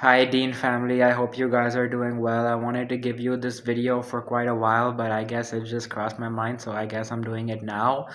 Hi Dean family, I hope you guys are doing well. I wanted to give you this video for quite a while, but I guess it just crossed my mind, so I guess I'm doing it now.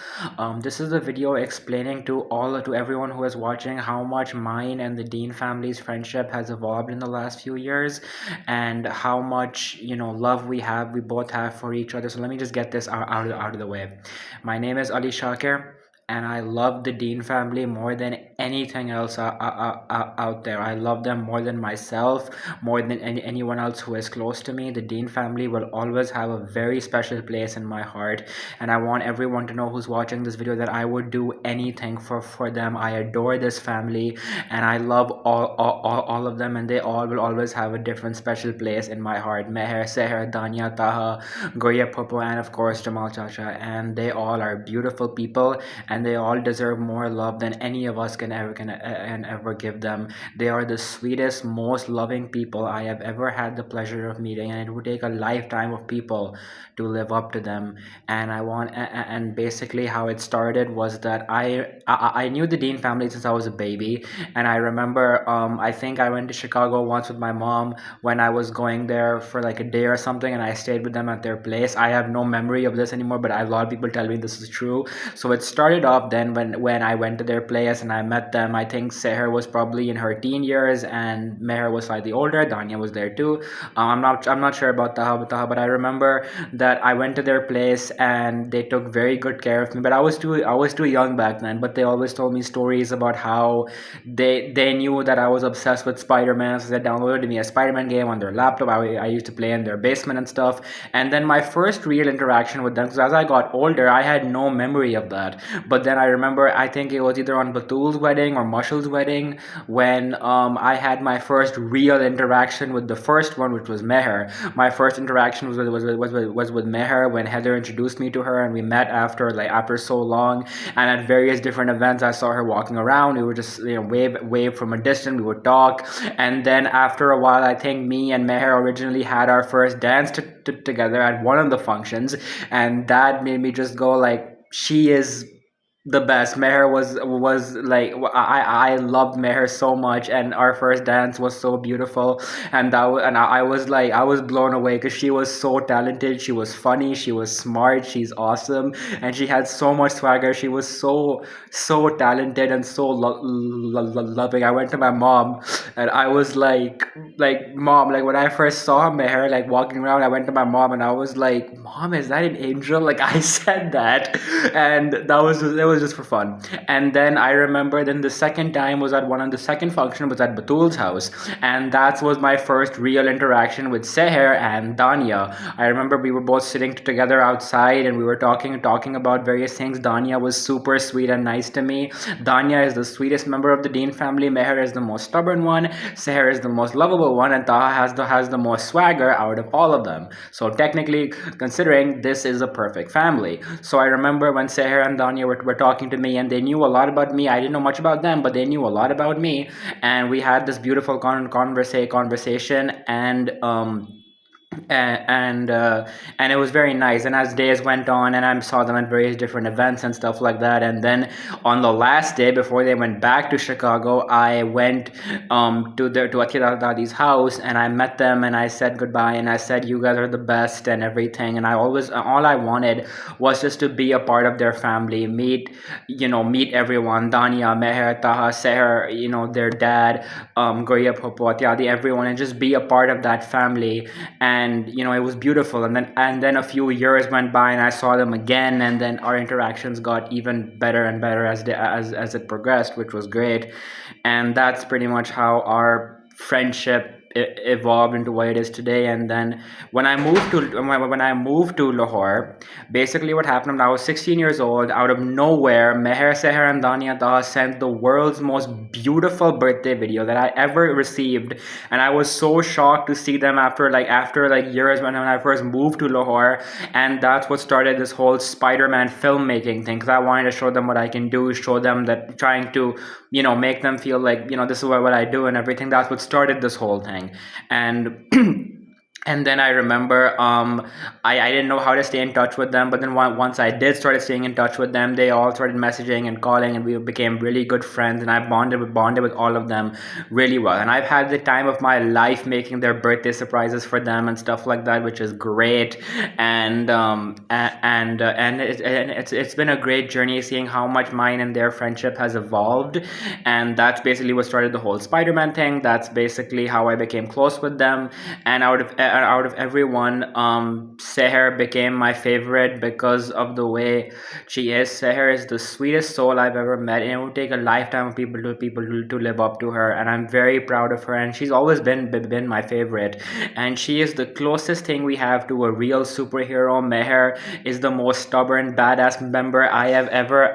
This is a video explaining to everyone who is watching how much mine and the Dean family's friendship has evolved in the last few years, and how much love we both have for each other. So let me just get this out of the way. My name is Ali Shakir, and I love the Dean family more than anything else out there. I love them more than myself, more than anyone else who is close to me. The Dean family will always have a very special place in my heart, and I want everyone to know who's watching this video that I would do anything for them. I adore this family, and I love all of them, and they all will always have a different special place in my heart. Meher, Seher, Danya, Taha, Goya Popo, and of course Jamal Chacha, and they all are beautiful people, and they all deserve more love than any of us can ever give them. They are the sweetest, most loving people I have ever had the pleasure of meeting, and it would take a lifetime of people to live up to them. And and basically how it started was that I knew the Dean family since I was a baby, and I remember I think I went to Chicago once with my mom when I was going there for like a day or something, and I stayed with them at their place. I have no memory of this anymore, but a lot of people tell me this is true. So it started off then when I went to their place and I met them. I think Seher was probably in her teen years and Meher was slightly older. Danya was there too. I'm not sure about Taha, but I remember that I went to their place and they took very good care of me. But I was too young back then. But they always told me stories about how they knew that I was obsessed with Spider-Man, so they downloaded me a Spider-Man game on their laptop. I used to play in their basement and stuff. And then my first real interaction with them, because as I got older, I had no memory of that. But then I remember, I think it was either on Batul's wedding or Mushal's wedding when I had my first real interaction with the first one, which was Meher. My first interaction was with Meher when Heather introduced me to her, and we met after so long. And at various different events, I saw her walking around. We would just wave from a distance. We would talk, and then after a while, I think me and Meher originally had our first dance together at one of the functions, and that made me just go like, she is the best. Meher was like, I loved Meher so much, and our first dance was so beautiful, and I was like, I was blown away because she was so talented. She was funny. She was smart. She's awesome, and she had so much swagger. She was so talented and so loving. I went to my mom, and I was like mom, like when I first saw Meher like walking around, I went to my mom and I was like, mom, is that an angel? Like I said that, and it was just for fun. And then I remember then the second time was at one of the second function was at Batul's house, and that was my first real interaction with Seher and Danya. I remember we were both sitting together outside and we were talking about various things. Danya was super sweet and nice to me. Danya is the sweetest member of the Dean family. Meher is the most stubborn one. Seher is the most lovable one, and Taha has the most swagger out of all of them. So technically, considering this is a perfect family. So I remember when Seher and Danya were talking to me, and they knew a lot about me. I didn't know much about them, but they knew a lot about me, and we had this beautiful conversation, and it was very nice. And as days went on and I saw them at various different events and stuff like that, and then on the last day before they went back to Chicago, I went to Akira Dadi's house, and I met them and I said goodbye, and I said, you guys are the best and everything. And I always, all I wanted was just to be a part of their family, meet everyone, Dania, Meher, Taha, Seher, their dad, Goya Popo, Atyadi, everyone, and just be a part of that family. And it was beautiful. And then a few years went by and I saw them again, and then our interactions got even better and better as it progressed, which was great. And that's pretty much how our friendship evolved into what it is today. And then when I moved to Lahore, basically what happened when I was 16 years old, out of nowhere, Meher, Seher and Dania Taha sent the world's most beautiful birthday video that I ever received. And I was so shocked to see them after years when I first moved to Lahore. And that's what started this whole Spider-Man filmmaking thing, because I wanted to show them what I can do, show them that, trying to make them feel like this is what I do and everything. That's what started this whole thing. And And then I remember I didn't know how to stay in touch with them, but then once I did started staying in touch with them, they all started messaging and calling, and we became really good friends, and I bonded with all of them really well. And I've had the time of my life making their birthday surprises for them and stuff like that, which is great. And it's been a great journey seeing how much mine and their friendship has evolved. And that's basically what started the whole Spider-Man thing. That's basically how I became close with them. And out of everyone, Seher became my favorite because of the way she is. Seher is the sweetest soul I've ever met, and it would take a lifetime of people to live up to her. And I'm very proud of her, and she's always been my favorite. And she is the closest thing we have to a real superhero. Meher is the most stubborn, badass member I have ever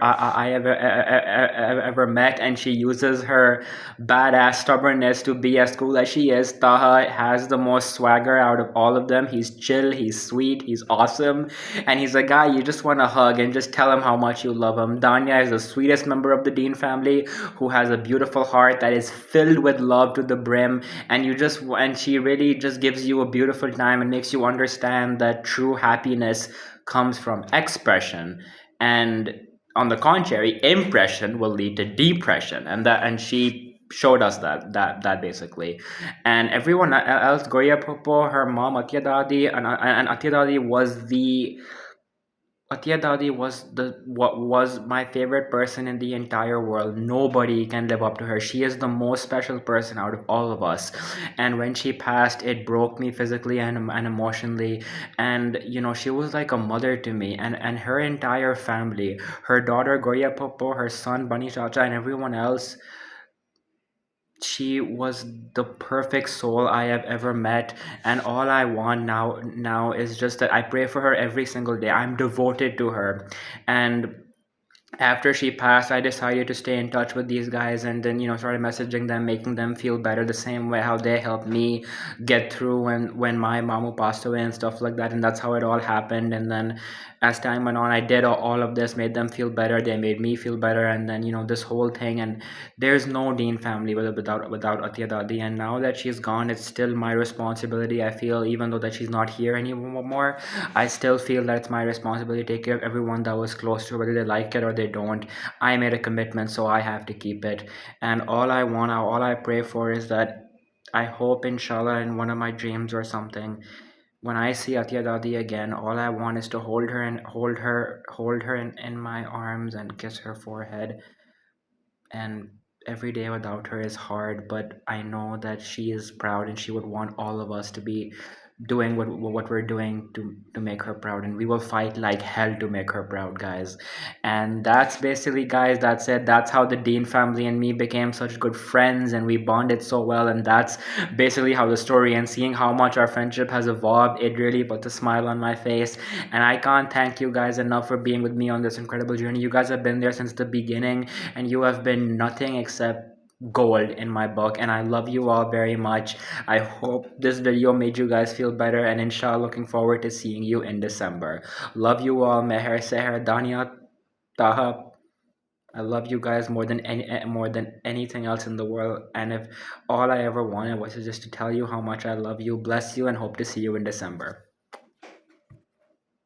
met, and she uses her badass stubbornness to be as cool as she is. Taha has the most swagger out of all of them. He's chill, he's sweet, he's awesome, and he's a guy you just want to hug and just tell him how much you love him. Danya is the sweetest member of the Dean family who has a beautiful heart that is filled with love to the brim, and she really just gives you a beautiful time and makes you understand that true happiness comes from expression, and on the contrary, impression will lead to depression, and she showed us that basically. And everyone else, Goya Popo, her mom Atya Dadi, and Atya Dadi was the Atya Dadi was the what was my favorite person in the entire world. Nobody can live up to her. She is the most special person out of all of us. And when she passed, it broke me physically and emotionally. And she was like a mother to me. And her entire family, her daughter Goya Popo, her son Bunny Chacha, and everyone else, she was the perfect soul I have ever met. And all I want now is just that I pray for her every single day. I'm devoted to her. And after she passed, I decided to stay in touch with these guys, and then started messaging them, making them feel better the same way how they helped me get through when my mamu passed away and stuff like that. And that's how it all happened. And then as time went on, I did all of this, made them feel better, they made me feel better, and then this whole thing. And there's no Dean family without Atya Dadi. And now that she's gone, it's still my responsibility. I feel, even though that she's not here anymore, I still feel that it's my responsibility to take care of everyone that was close to her, whether they like it or they don't. I made a commitment, so I have to keep it. And all I pray for is that I hope, inshallah, in one of my dreams or something, when I see Atya Dadi again, all I want is to hold her in my arms and kiss her forehead. And every day without her is hard, but I know that she is proud, and she would want all of us to be doing what we're doing to make her proud, and we will fight like hell to make her proud, guys. And that's basically, guys, that's it. That's how the Dean family and me became such good friends, and we bonded so well. And that's basically how the story, and seeing how much our friendship has evolved, it really put a smile on my face. And I can't thank you guys enough for being with me on this incredible journey. You guys have been there since the beginning, and you have been nothing except gold in my book, and I love you all very much. I hope this video made you guys feel better, and inshallah, looking forward to seeing you in December. Love you all. Meher, Seher, Dania, Taha. I love you guys more than anything else in the world. And if all I ever wanted was just to tell you how much I love you, bless you, and hope to see you in December.